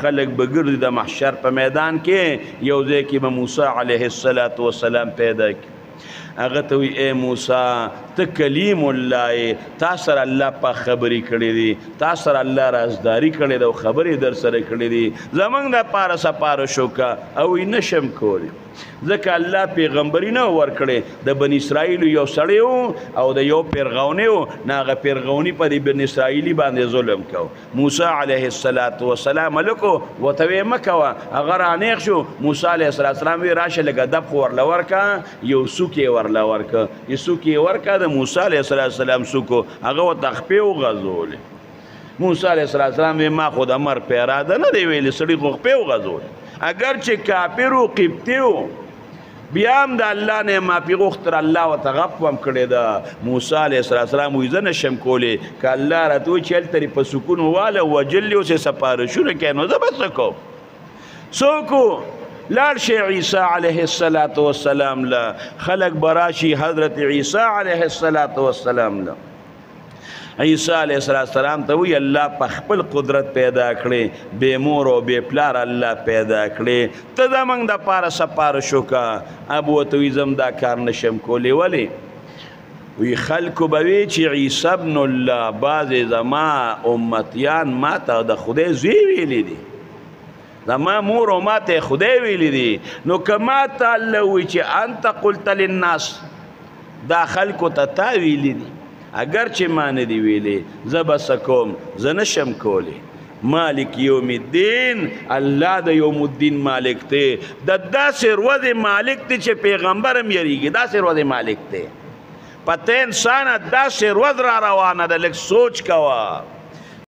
خلق به ګرځي د محشر په میدان کې یو ځای کې به موسی علیه السلام پیدا کړي هغه ته وی اے موسی ته کلیم الله تا سره الله په خبرې کړې دي تا سره الله رازداری کړې ده او خبرې در سره کړې دي زمونږ د پاره سپاره شوکه او نشم کولی ځکه الله پیغمبري نه ورکړې د بني اسرائیل یو سړی او د یو پیرغونی و نه هغه پیرغونی په دې بني اسرائیلي باندې ظلم کو موسی علیه السلام لکو ورته ویې مه کوه هغه رانیغ شو موسی علیه السلام وی راشه لږه دب خو ورله ورکه یو سوک یې ورله ورکه یو سوک یې ورکه د موسی علیه السلام سوکو هغه ورته خپې وغځولې موسی علیه السلام وی ما خو د مرګ په اراده نه دی ویلې سړي خو خپې وغځولې اگر چې کافر و قبطي و بیا هم د الله نه معافي غوښتل الله ورته غف هم کړې ده موسی علیه السلام وایي زه نشم کولی که الله راته وایي چې هلته دې په سکون واله وجلې اوس یې سپارشونه کوي نو زه به څه کوم څوک و لاړ شي عیسی علیه السلام له خلق به راشي حضرت عیسی علیه السلام له عیسی علیه السلام ته وی الله په خپل قدرت پیدا کړي بې مور او بې پلار الله پیدا کړي ته زموږ دپاره سپارش وکړه ابو ورته وي زه دا کار نشم کولی ولې وی خلکو به وی چې عیسی ابن الله بعضې زما امتیان ما ته د خدای زوی ویلی دي زما مور او ما ته خدای ویلی دي نو که ما ته الله وی چې انت قلت للناس دا خلکو ته تا ویلی دي اگر چې ما نه دی ویلې زه به څه کوم زه نشم کولی مالک یوم الدین الله د یوم الدین مالک دی د داسې ورځې مالک دی چې پیغمبر هم یریږي داسې ورځې مالک دی پته انسانه داسې ورځ را روانه ده لږ سوچ کوه